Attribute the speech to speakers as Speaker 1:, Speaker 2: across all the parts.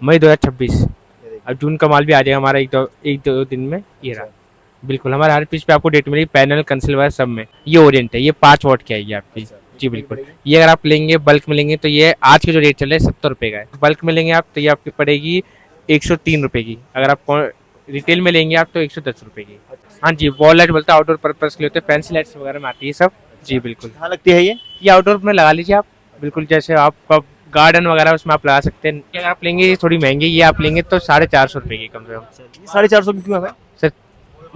Speaker 1: मई 2026। अब जून का माल भी आ जाएगा हमारा एक दो दिन में। ये रहा। बिल्कुल हमारे हर पीस पे आपको डेट मिलेगी, पैनल कंसिल वगैरह सब में। ये ओरिएंट है, ये 5 वॉट की आएगी आपकी। जी बिल्कुल। ये अगर आप लेंगे बल्क में लेंगे तो ये आज के जो रेट चल रहे हैं 70 रुपये का है। बल्क में लेंगे आप तो ये आपकी पड़ेगी 103 रुपये की। अगर आप रिटेल में लेंगे आप तो 110 रुपये की। हाँ जी, वॉल लाइट बोलते हैं, आउटडोर पर्पज के लिए होते हैं, फैंसी लाइट्स वगैरह में आती है सब। जी बिल्कुल।
Speaker 2: कहाँ लगती है
Speaker 1: ये आउटडोर में लगा लीजिए आप। बिल्कुल जैसे आपका गार्डन वगैरह उसमें आप लगा सकते हैं। अगर आप लेंगे ये थोड़ी महंगी, ये आप लेंगे तो 450 रुपये की कम से कम।
Speaker 2: ये 450 की क्यों है भाई?
Speaker 1: सर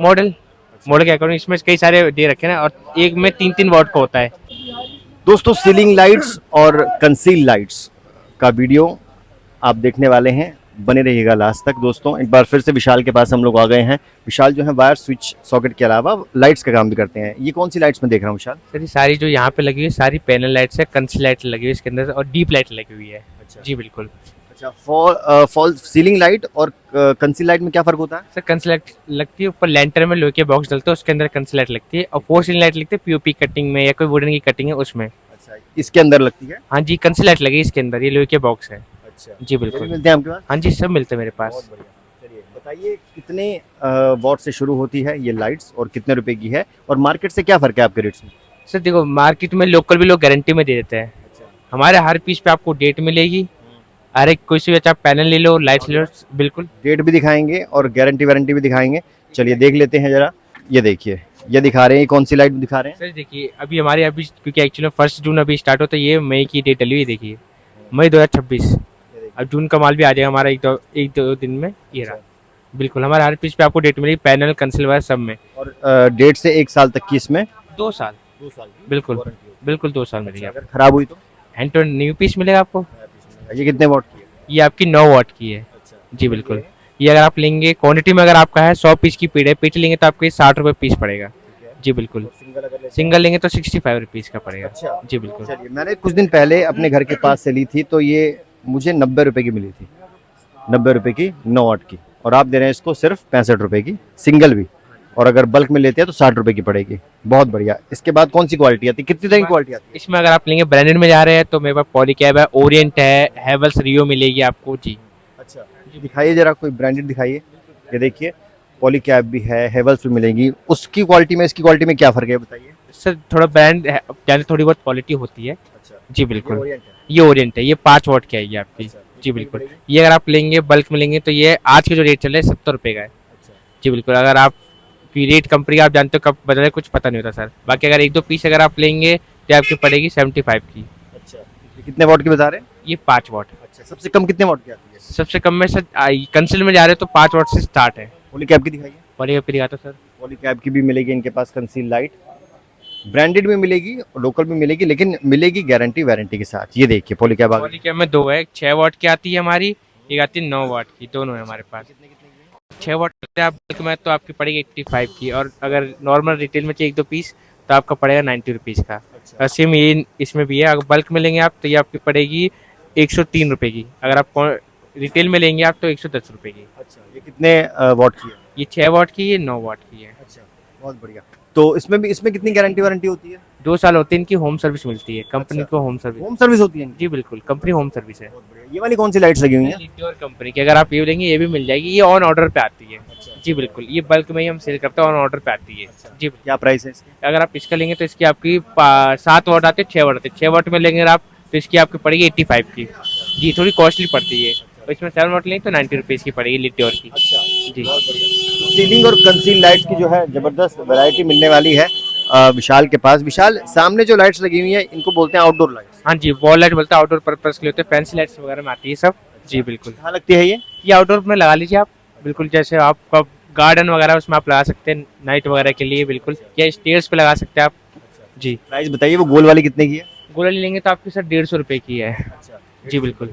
Speaker 1: मॉडल के अकॉर्डिंग इसमें कई सारे दे रखे हैं ना, और एक में 3-3 वॉट का होता है।
Speaker 2: दोस्तों सीलिंग लाइट्स और कंसील लाइट्स का वीडियो आप देखने वाले हैं, बने रहिएगा लास्ट तक। दोस्तों एक बार फिर से विशाल के पास हम लोग आ गए हैं। विशाल जो है वायर स्विच सॉकेट के अलावा लाइट्स का काम भी करते हैं। ये कौन सी लाइट्स में देख रहा हूँ विशाल?
Speaker 1: सर ये सारी जो यहाँ पे लगी हुई है सारी पैनल लाइट्स है, कंसी लाइट लगी हुई है इसके अंदर, और डीप लाइट लगी हुई है।
Speaker 2: अच्छा।
Speaker 1: जी बिल्कुल।
Speaker 2: अच्छा, फॉल सीलिंग लाइट और कंसील लाइट में क्या फर्क होता है?
Speaker 1: सर कंसी लाइट लगती है ऊपर लैंटर में, लोहे के बॉक्स डलते हैं उसके अंदर कंसी लाइट लगती है, और फोर सीलिंग लाइट लगती है पीओपी कटिंग में या कोई वुडन की कटिंग है उसमें।
Speaker 2: अच्छा, इसके अंदर लगती है?
Speaker 1: हाँ जी, कंसी लाइट लगी है इसके अंदर, ये लोहे के बॉक्स है।
Speaker 2: अच्छा,
Speaker 1: जी
Speaker 2: ये
Speaker 1: बिल्कुल।
Speaker 2: भी मिलते हैं आपके पास?
Speaker 1: हाँ जी, सब मिलते हैं मेरे पास।
Speaker 2: बहुत बढ़िया। चलिए बताइए कितने वॉट से शुरू होती है ये लाइट्स और कितने रुपए की है, और मार्केट से क्या फर्क है आपके रेट्स में?
Speaker 1: सर देखो, मार्केट में लोकल भी लोग गारंटी में दे देते हैं।
Speaker 2: अच्छा।
Speaker 1: हमारे हर पीस पे आपको डेट मिलेगी। हर एक कोई सी भी अच्छा आप पैनल ले लो, लाइट ले लो। बिल्कुल।
Speaker 2: डेट भी दिखाएंगे और गारंटी वारंटी भी दिखाएंगे। चलिए देख लेते हैं जरा। ये देखिए, ये दिखा रहे हैं, कौन सी लाइट दिखा रहे हैं?
Speaker 1: सर देखिए, अभी हमारे अभी क्योंकि एक्चुअली 1 जून अभी स्टार्ट होता है, ये मई की डेट डली हुई है, देखिए मई 2026। अब जून का माल भी आ जाएगा हमारा एक दो दिन में। ये रहा। बिल्कुल हमारे हर पीस पे आपको डेट मिलेगी, पैनल कंसिल वगैरह सब में।
Speaker 2: और डेढ़ से 1 साल तक की इसमें?
Speaker 1: 2 साल।
Speaker 2: 2 साल की
Speaker 1: बिल्कुल।
Speaker 2: वारंटी होती
Speaker 1: बिल्कुल 2 साल
Speaker 2: है।
Speaker 1: मिलेगी
Speaker 2: अच्छा,
Speaker 1: आपको।
Speaker 2: अगर खराब हुई तो?
Speaker 1: हैंड टू न्यू पीस मिलेगा आपको।
Speaker 2: ये कितने वॉट की है?
Speaker 1: ये आपकी 9 वॉट की है।
Speaker 2: अच्छा।
Speaker 1: जी बिल्कुल। ये अगर आप लेंगे क्वांटिटी में, अगर आपका है 100 पीस की पीड़ है, पीठ लेंगे तो आपको 60 रुपये पीस पड़ेगा। जी बिल्कुल।
Speaker 2: सिंगल अगर लेते
Speaker 1: सिंगल लेंगे तो 65 रुपीज़ का पड़ेगा।
Speaker 2: अच्छा।
Speaker 1: जी बिल्कुल।
Speaker 2: चलिए, मैंने कुछ दिन पहले अपने घर के पास से ली थी, तो ये मुझे 90 रुपए की मिली थी। 90 रुपए की 9 वाट की, और आप दे रहे हैं इसको सिर्फ 65 रुपए की सिंगल भी, और अगर बल्क में लेते हैं तो 60 रुपए की पड़ेगी। बहुत बढ़िया। इसके बाद कौन सी क्वालिटी आती है, कितनी तरह की क्वालिटी आती है?
Speaker 1: इसमें अगर आप लेंगे ब्रांडेड में जा रहे हैं तो मेरे पास पॉलीकैब है, ओरिएंट है, हैवेल्स रियो मिलेगी आपको। जी
Speaker 2: अच्छा, दिखाइए जरा, कोई ब्रांडेड दिखाइए। ये देखिए, पॉलीकैब भी है, हेवल्स भी मिलेंगी। उसकी क्वालिटी में इसकी क्वालिटी में क्या फर्क है बताइए?
Speaker 1: सर थोड़ा ब्रांड है, थोड़ी बहुत क्वालिटी होती है।
Speaker 2: अच्छा,
Speaker 1: जी बिल्कुल।
Speaker 2: ओरिएंट है।
Speaker 1: ये ओरिएंट है, ये 5 वॉट की आएगी आपकी।
Speaker 2: अच्छा,
Speaker 1: जी
Speaker 2: कितने की
Speaker 1: बिल्कुल।
Speaker 2: पड़ेगी?
Speaker 1: ये अगर आप लेंगे बल्क में लेंगे तो ये आज के जो रेट चल रहे हैं 70 रुपये का है।
Speaker 2: अच्छा।
Speaker 1: जी बिल्कुल। अगर आप की रेट कंपनी का आप जानते हो कब बदले, कुछ पता नहीं होता सर। बाकी अगर एक दो पीस अगर आप लेंगे तो आपकी पड़ेगी 75 की।
Speaker 2: अच्छा, ये कितने वॉट की बता रहे हैं?
Speaker 1: ये 5 वॉट।
Speaker 2: अच्छा, सबसे कम कितने वॉट की आती है?
Speaker 1: सबसे कम में सर कंसिल में जा रहे हो तो 5 वॉट से स्टार्ट है।
Speaker 2: पॉलीकैब की दिखाइए।
Speaker 1: पड़ेगा फिर आता सर।
Speaker 2: पॉलीकैब की भी मिलेगी इनके पास कंसील लाइट, ब्रांडेड में मिलेगी और लोकल में मिलेगी, लेकिन मिलेगी गारंटी वारंटी के साथ। ये देखिए पॉलीकैब आ गई।
Speaker 1: पॉलीकैब में दो है, 6 वॉट की आती है हमारी, एक आती है 9 वॉट की, दोनों है हमारे पास। 6 वॉट करते हैं आप बल्क में तो आपकी पड़ेगी 85 की, और अगर नॉर्मल रिटेल में चाहिए एक दो पीस तो आपका पड़ेगा 90 रुपीज़ का।
Speaker 2: अच्छा।
Speaker 1: सेम ये इसमें भी है, अगर बल्क में लेंगे आप तो ये आपकी पड़ेगी 103 रुपये की। अगर आप रिटेल में लेंगे आप तो 110 रुपये की।
Speaker 2: अच्छा, ये कितने वॉट की है?
Speaker 1: ये 6 वॉट की, ये 9 वॉट की है।
Speaker 2: अच्छा, बहुत बढ़िया। तो इसमें कितनी गारंटी वारंटी होती है?
Speaker 1: 2 साल होते हैं, इनकी होम सर्विस मिलती है, कंपनी
Speaker 2: अच्छा।
Speaker 1: को होम सर्विस।
Speaker 2: होम सर्विस होती है इनकी?
Speaker 1: जी बिल्कुल, कंपनी होम सर्विस है।
Speaker 2: बहुत बढ़िया। ये वाली कौन सी लाइट्स लगी हुई हैं?
Speaker 1: लिट्योर कंपनी की, अगर आप ये लेंगे ये भी मिल जाएगी, ये ऑन ऑर्डर पे आती है।
Speaker 2: अच्छा।
Speaker 1: जी बिल्कुल, ये बल्क में ही हम सेल करते हैं, ऑन ऑर्डर पे आती है।
Speaker 2: अच्छा।
Speaker 1: जी।
Speaker 2: क्या प्राइस है इसकी?
Speaker 1: अगर आप इसका लेंगे तो इसकी आपकी 7 वॉट आते हैं, 6 वॉट आते हैं। 6 वॉट में लेंगे आप तो इसकी आपकी पड़ेगी 85 की। जी, थोड़ी कॉस्टली पड़ती है। और इसमें 7 वॉट लेंगे तो 90 रुपीज़ की पड़ेगी लिट्योर की।
Speaker 2: अच्छा,
Speaker 1: जी।
Speaker 2: बहुत बढ़िया। सीलिंग और कंसील लाइट्स की जो है जबरदस्त वैरायटी मिलने वाली है विशाल के पास। विशाल, सामने जो लाइट्स लगी हुई है इनको बोलते हैं आउटडोर लाइट्स?
Speaker 1: हाँ जी, वॉल लाइट बोलते हैं, आउटडोर पर्पज के लिए होते हैं, फैंसी लाइट्स वगैरह में आती है सब। जी बिल्कुल।
Speaker 2: कहाँ लगती है
Speaker 1: ये आउटडोर में लगा लीजिए आप। बिल्कुल जैसे आपका गार्डन वगैरह उसमें आप लगा सकते हैं नाइट वगैरह के लिए। बिल्कुल, या स्टेयर्स पे लगा सकते हैं आप। जी।
Speaker 2: प्राइस बताइए, वो गोल वाली कितने की है?
Speaker 1: गोला लेंगे तो आपकी सर 150 रुपये की है।
Speaker 2: अच्छा।
Speaker 1: जी बिल्कुल।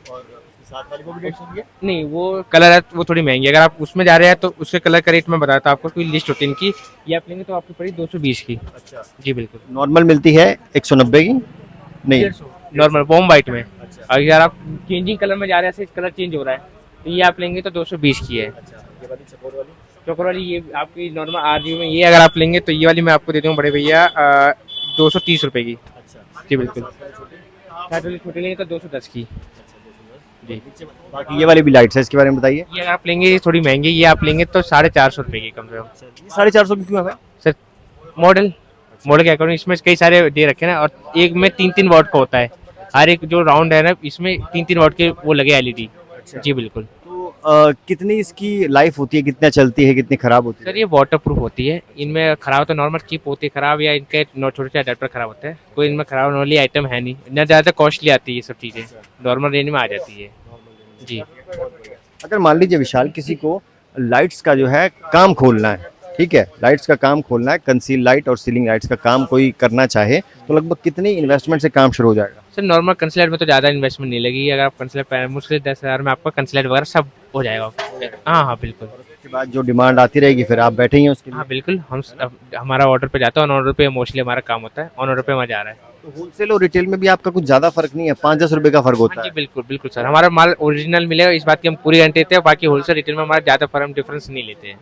Speaker 2: और उसके साथ वाली को भी 150 की है?
Speaker 1: नहीं, वो कलर है वो थोड़ी महंगी है। अगर आप उसमें जा रहे हैं तो उसके कलर का रेट मैं बताता हूँ आपको, कोई लिस्ट होती है इनकी। ये आप लेंगे तो आपकी पड़ी 220 की।
Speaker 2: अच्छा।
Speaker 1: जी बिल्कुल।
Speaker 2: नॉर्मल मिलती है 190 की? नहीं।
Speaker 1: 150 नॉर्मल वॉर्म वाइट में।
Speaker 2: अच्छा।
Speaker 1: अगर आप चेंजिंग कलर में जा रहे हैं, कलर चेंज हो रहा है, तो ये आप लेंगे तो 220 की है।
Speaker 2: अच्छा, ये वाली चकोर वाली?
Speaker 1: चोकर वाली ये आपकी नॉर्मल आरजीबी में, ये अगर आप लेंगे तो ये वाली मैं आपको दे दूँ बड़े भैया 230 रुपये की।
Speaker 2: अच्छा।
Speaker 1: जी बिल्कुल।
Speaker 2: साथ वाली छोटी?
Speaker 1: साठ वाली छोटी लेंगे तो 210 की।
Speaker 2: अच्छा, 210।
Speaker 1: जी।
Speaker 2: बाकी ये वाली भी लाइट्स है, इसके बारे में बताइए।
Speaker 1: ये अगर आप लेंगे ये थोड़ी महंगी, ये आप लेंगे तो 450 रुपये की कम से कम।
Speaker 2: 450 की क्यों है भाई?
Speaker 1: सर मॉडल मॉडल के अकॉर्डिंग इसमें कई सारे दे रखे हैं ना, और एक में 3-3 वॉट का होता है। हर एक जो राउंड है ना, इसमें 3-3 वॉट के वो लगे एलईडी। जी बिल्कुल।
Speaker 2: तो कितनी इसकी लाइफ होती है, कितना चलती है, कितनी खराब होती है?
Speaker 1: सर ये वाटर प्रूफ होती है। इनमें खराब तो नॉर्मल चिप होती है खराब, या इनके छोटे छोटे अडेप्टर खराब होते हैं। कोई इनमें खराब नॉर्मली आइटम है नहीं, इतना ज़्यादा कॉस्टली आती है ये सब चीज़ें, नॉर्मल रेंज में आ जाती है। जी।
Speaker 2: अगर मान लीजिए विशाल किसी को लाइट्स का जो है काम खोलना है, ठीक है, लाइट्स का काम खोलना है, कंसील लाइट और सीलिंग लाइट्स का काम कोई करना चाहे, तो लगभग कितनी इन्वेस्टमेंट से काम शुरू हो जाएगा?
Speaker 1: सर नॉर्मल कंसलेट में तो ज़्यादा इन्वेस्टमेंट नहीं लगेगी। अगर आप कंसलेट मुश्किल 10,000 में आपका कंसलेट वगैरह सब हो जाएगा। हाँ हाँ बिल्कुल।
Speaker 2: उसके बाद जो डिमांड आती रहेगी फिर आप बैठे ही हैं उसके लिए।
Speaker 1: हाँ बिल्कुल, हमारा ऑर्डर पे जाता है, ऑन ऑर्डर पे मोस्टली हमारा काम होता है, ऑन ऑर्डर पे हमारा जा रहा है।
Speaker 2: तो होलसेल और रिटेल में भी आपका कुछ ज्यादा फर्क नहीं है, 5-10 रुपए का फर्क होता
Speaker 1: हाँ जी
Speaker 2: है?
Speaker 1: बिल्कुल बिल्कुल सर, हमारा माल ओरिजिनल मिलेगा, इस बात की हम पूरी गारंटी देते हैं। बाकी होलसेल रिटेल में हमारा ज़्यादा फर्म डिफरेंस नहीं लेते हैं।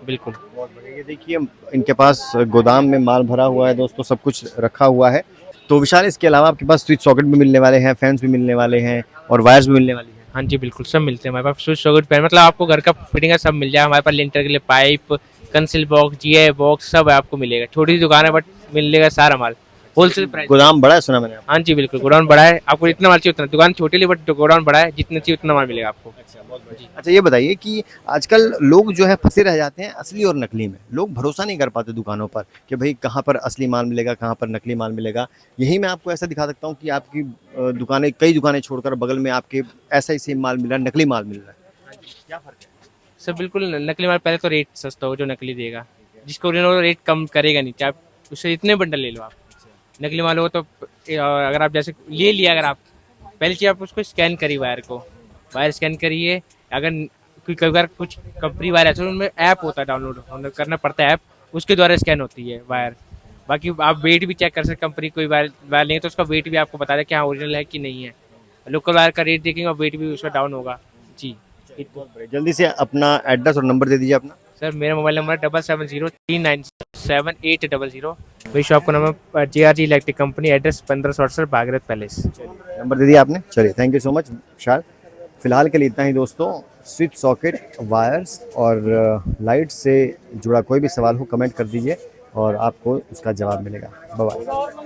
Speaker 1: बिल्कुल।
Speaker 2: बहुत बढ़िया। ये देखिए इनके पास गोदाम में माल भरा हुआ है दोस्तों, सब कुछ रखा हुआ है। तो विशाल इसके अलावा आपके पास स्विच सॉकेट भी मिलने वाले हैं, फैंस भी मिलने वाले हैं और वायर्स भी मिलने वाली है।
Speaker 1: हाँ जी बिल्कुल, सब मिलते हैं हमारे पास। स्विच सॉकेट पैन मतलब आपको घर का फिटिंग का सब मिल जाएगा हमारे पास। लिंटर के लिए पाइप, कंसिल बॉक्स, जीआई बॉक्स सब आपको मिलेगा। छोटी सी दुकान है बट मिलेगा सारा माल होलसेल प्राइस।
Speaker 2: गोदाम बड़ा है सुना मैंने।
Speaker 1: हाँ जी बिल्कुल, गोडाउन बड़ा है, आपको जितना माल चाहिए उतना। दुकान छोटी ली बट गोडाउन बड़ा है, जितना चाहिए उतना माल मिलेगा आपको।
Speaker 2: अच्छा ये बताइए कि आजकल लोग जो है फंसे रह जाते हैं असली और नकली में। लोग भरोसा नहीं कर पाते दुकानों पर कि भाई कहाँ पर असली माल मिलेगा, कहाँ पर नकली माल मिलेगा। यही मैं आपको ऐसा दिखा सकता हूँ कि आपकी दुकानें, कई दुकानें छोड़कर बगल में आपके ऐसा ही सेम माल मिल रहा है, नकली माल मिल रहा है। क्या फर्क है?
Speaker 1: सर बिल्कुल, नकली माल पहले तो रेट सस्ता हो जो नकली देगा, जिसको ओरिजिनल रेट कम करेगा नहीं, चाहे आप उससे इतने बंडल ले लो आप। नकली माल हो तो अगर आप जैसे ले लिया, अगर आप पहली चीज़ आप उसको स्कैन करिए, वायर स्कैन करिए। अगर कई बार कुछ कंपनी वायर ऐसे उनमें ऐप होता है, डाउनलोड करना पड़ता है ऐप, उसके द्वारा स्कैन होती है वायर। बाकी आप वेट भी चेक कर सकते, कंपनी कोई वायर वायर लेंगे तो उसका वेट भी आपको बता दें कि हाँ ओरिजिनल है कि नहीं है। लोकल वायर का रेट देखेंगे और वेट भी उसका डाउन होगा। जी।
Speaker 2: जल्दी से अपना एड्रेस और नंबर दे दीजिए अपना।
Speaker 1: सर मेरा मोबाइल नंबर है 7703978000। मेरी शॉप का नाम है JRG electric company, address 1568 Bhagirath palace.
Speaker 2: Number दे दिया आपने, चलिए thank you so much Vishal. फिलहाल के लिए इतना ही दोस्तों। स्विच सॉकेट, वायर्स और लाइट से जुड़ा कोई भी सवाल हो कमेंट कर दीजिए और आपको उसका जवाब मिलेगा। Bye bye.